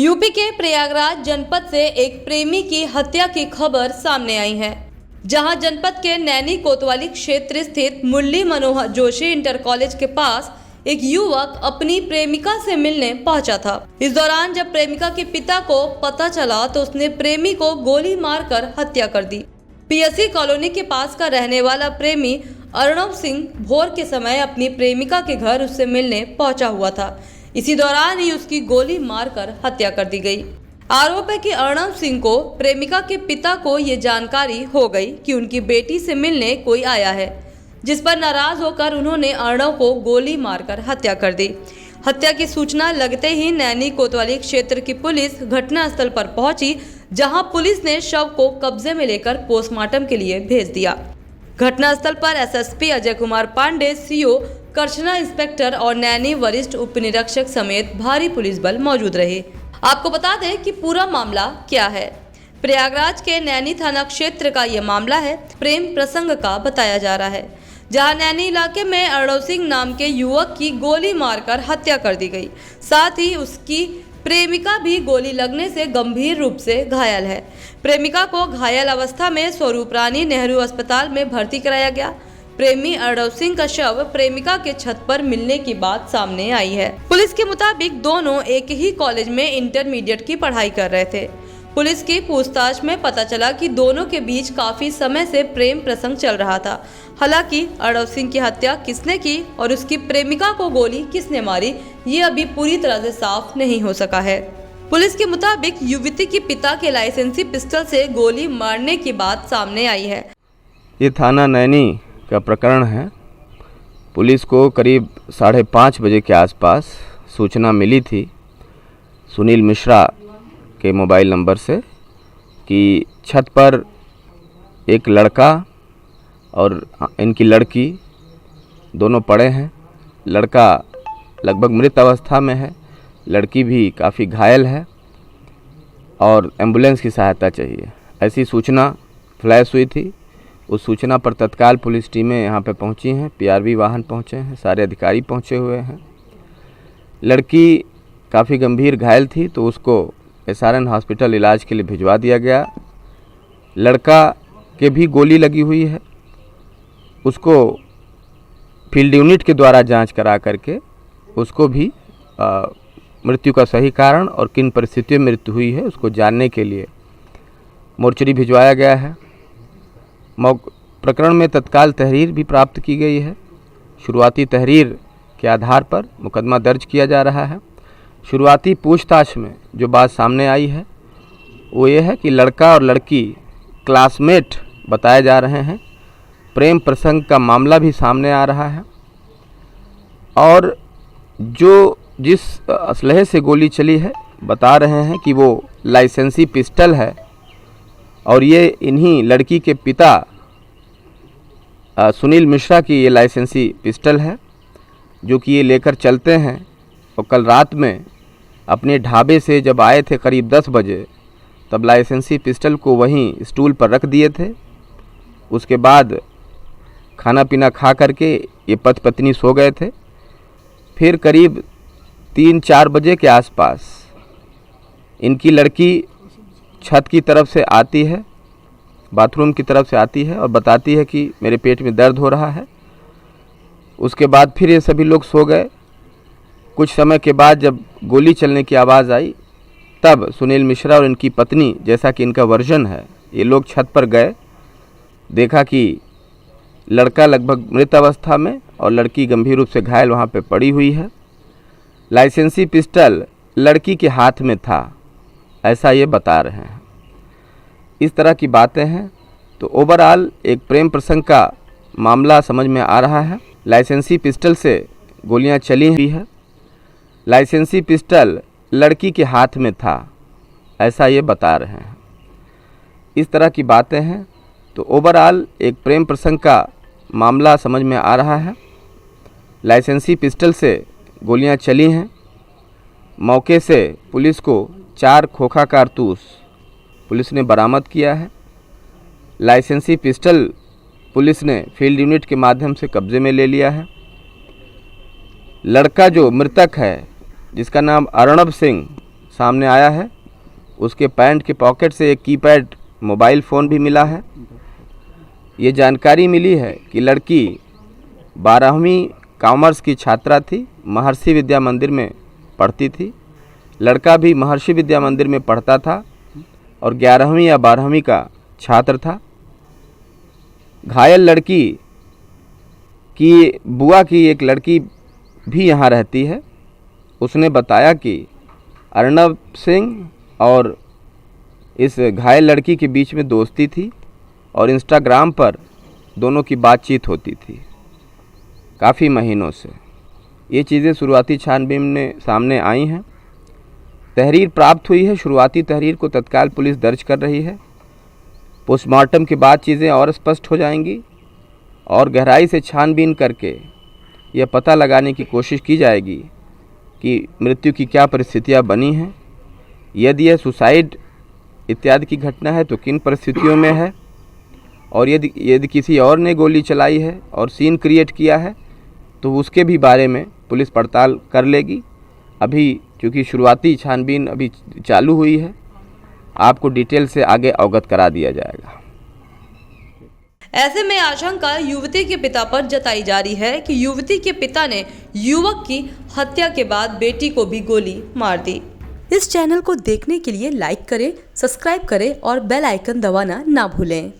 UP के प्रयागराज जनपद से एक प्रेमी की हत्या की खबर सामने आई है, जहां जनपद के नैनी कोतवाली क्षेत्र स्थित मुरली मनोहर जोशी इंटर कॉलेज के पास एक युवक अपनी प्रेमिका से मिलने पहुंचा था। इस दौरान जब प्रेमिका के पिता को पता चला तो उसने प्रेमी को गोली मारकर हत्या कर दी। पीएससी कॉलोनी के पास का रहने वाला प्रेमी अर्णव सिंह भोर के समय अपनी प्रेमिका के घर उससे मिलने पहुंचा हुआ था। इसी दौरान ही उसकी गोली मारकर हत्या कर दी गई। आरोप है कि अर्णव सिंह को प्रेमिका के पिता को ये जानकारी हो गई कि उनकी बेटी से मिलने कोई आया है, जिस पर नाराज होकर उन्होंने अर्णव को गोली मारकर हत्या कर दी। हत्या की सूचना लगते ही नैनी कोतवाली क्षेत्र की पुलिस घटनास्थल पर पहुंची, जहां पुलिस ने शव को कब्जे में लेकर पोस्टमार्टम के लिए भेज दिया। घटनास्थल पर SSP Ajay Kumar Pandey, CO Karchhana inspector और नैनी वरिष्ठ उप निरीक्षक समेत भारी पुलिस बल मौजूद रहे। आपको बता दें कि पूरा मामला क्या है। प्रयागराज के नैनी थाना क्षेत्र का ये मामला है, प्रेम प्रसंग का बताया जा रहा है, जहां नैनी इलाके में अर्णव सिंह नाम के युवक की गोली मारकर हत्या कर दी गई। साथ ही उसकी प्रेमिका भी गोली लगने से गंभीर रूप से घायल है। प्रेमिका को घायल अवस्था में स्वरूप रानी नेहरू अस्पताल में भर्ती कराया गया। प्रेमी अर्णव सिंह का शव प्रेमिका के छत पर मिलने की बात सामने आई है। पुलिस के मुताबिक दोनों एक ही कॉलेज में इंटरमीडिएट की पढ़ाई कर रहे थे। पुलिस की पूछताछ में पता चला कि दोनों के बीच काफी समय से प्रेम प्रसंग चल रहा था। हालांकि अर्णव सिंह की हत्या किसने की और उसकी प्रेमिका को गोली किसने मारी, ये अभी पूरी तरह से साफ नहीं हो सका है। पुलिस के मुताबिक युवती के पिता के लाइसेंसी पिस्टल से गोली मारने की बात सामने आई है। ये थाना नैनी का प्रकरण है। पुलिस को करीब 5:30 बजे के आसपास सूचना मिली थी सुनील मिश्रा के मोबाइल नंबर से कि छत पर एक लड़का और इनकी लड़की दोनों पड़े हैं। लड़का लगभग मृत अवस्था में है, लड़की भी काफ़ी घायल है और एम्बुलेंस की सहायता चाहिए, ऐसी सूचना फ्लैश हुई थी। उस सूचना पर तत्काल पुलिस टीमें यहाँ पे पहुँची हैं, पीआरवी वाहन पहुँचे हैं, सारे अधिकारी पहुँचे हुए हैं। लड़की काफ़ी गंभीर घायल थी तो उसको एसआरएन हॉस्पिटल इलाज के लिए भिजवा दिया गया। लड़का के भी गोली लगी हुई है, उसको फील्ड यूनिट के द्वारा जांच करा करके उसको भी मृत्यु का सही कारण और किन परिस्थितियों में मृत्यु हुई है उसको जानने के लिए मोर्चरी भिजवाया गया है। प्रकरण में तत्काल तहरीर भी प्राप्त की गई है। शुरुआती तहरीर के आधार पर मुकदमा दर्ज किया जा रहा है। शुरुआती पूछताछ में जो बात सामने आई है वो ये है कि लड़का और लड़की क्लासमेट बताए जा रहे हैं। प्रेम प्रसंग का मामला भी सामने आ रहा है और जिस असलहे से गोली चली है बता रहे हैं कि वो लाइसेंसी पिस्टल है और ये इन्हीं लड़की के पिता सुनील मिश्रा की ये लाइसेंसी पिस्टल है जो कि ये लेकर चलते हैं। और कल रात में अपने ढाबे से जब आए थे करीब 10 बजे तब लाइसेंसी पिस्टल को वहीं स्टूल पर रख दिए थे। उसके बाद खाना पीना खा करके ये पति पत्नी सो गए थे। फिर करीब 3-4 बजे के आसपास इनकी लड़की छत की तरफ से आती है, बाथरूम की तरफ से आती है और बताती है कि मेरे पेट में दर्द हो रहा है। उसके बाद फिर ये सभी लोग सो गए। कुछ समय के बाद जब गोली चलने की आवाज़ आई तब सुनील मिश्रा और इनकी पत्नी, जैसा कि इनका वर्जन है, ये लोग छत पर गए। देखा कि लड़का लगभग मृत अवस्था में और लड़की गंभीर रूप से घायल वहाँ पे पड़ी हुई है। लाइसेंसी पिस्टल लड़की के हाथ में था, ऐसा ये बता रहे हैं। इस तरह की बातें हैं तो ओवरऑल एक प्रेम प्रसंग का मामला समझ में आ रहा है। लाइसेंसी पिस्टल से गोलियां चली हुई है, लाइसेंसी पिस्टल लड़की के हाथ में था, ऐसा ये बता रहे हैं। इस तरह की बातें हैं तो ओवरऑल एक प्रेम प्रसंग का मामला समझ में आ रहा है। लाइसेंसी पिस्टल से गोलियां चली हैं। मौके से पुलिस को 4 खोखा कारतूस पुलिस ने बरामद किया है। लाइसेंसी पिस्टल पुलिस ने फील्ड यूनिट के माध्यम से कब्जे में ले लिया है। लड़का जो मृतक है जिसका नाम अर्णव सिंह सामने आया है। उसके पैंट के पॉकेट से एक कीपैड मोबाइल फ़ोन भी मिला है। ये जानकारी मिली है कि लड़की 12वीं कॉमर्स की छात्रा थी, महर्षि विद्या मंदिर में पढ़ती थी। लड़का भी महर्षि विद्या मंदिर में पढ़ता था और 11वीं या 12वीं का छात्र था। घायल लड़की की बुआ की एक लड़की भी यहाँ रहती है। उसने बताया कि अर्नब सिंह और इस घायल लड़की के बीच में दोस्ती थी और इंस्टाग्राम पर दोनों की बातचीत होती थी काफ़ी महीनों से। ये चीज़ें शुरुआती छानबीन में सामने आई हैं। तहरीर प्राप्त हुई है। शुरुआती तहरीर को तत्काल पुलिस दर्ज कर रही है। पोस्टमार्टम के बाद चीज़ें और स्पष्ट हो जाएंगी और गहराई से छानबीन करके यह पता लगाने की कोशिश की जाएगी कि मृत्यु की क्या परिस्थितियां बनी हैं। यदि यह सुसाइड इत्यादि की घटना है तो किन परिस्थितियों में है, और यदि किसी और ने गोली चलाई है और सीन क्रिएट किया है तो उसके भी बारे में पुलिस पड़ताल कर लेगी। अभी क्योंकि शुरुआती छानबीन अभी चालू हुई है, आपको डिटेल से आगे अवगत करा दिया जाएगा। ऐसे में आशंका युवती के पिता पर जताई जा रही है कि युवती के पिता ने युवक की हत्या के बाद बेटी को भी गोली मार दी। इस चैनल को देखने के लिए लाइक करें, सब्सक्राइब करें और बेल आइकन दबाना ना भूलें।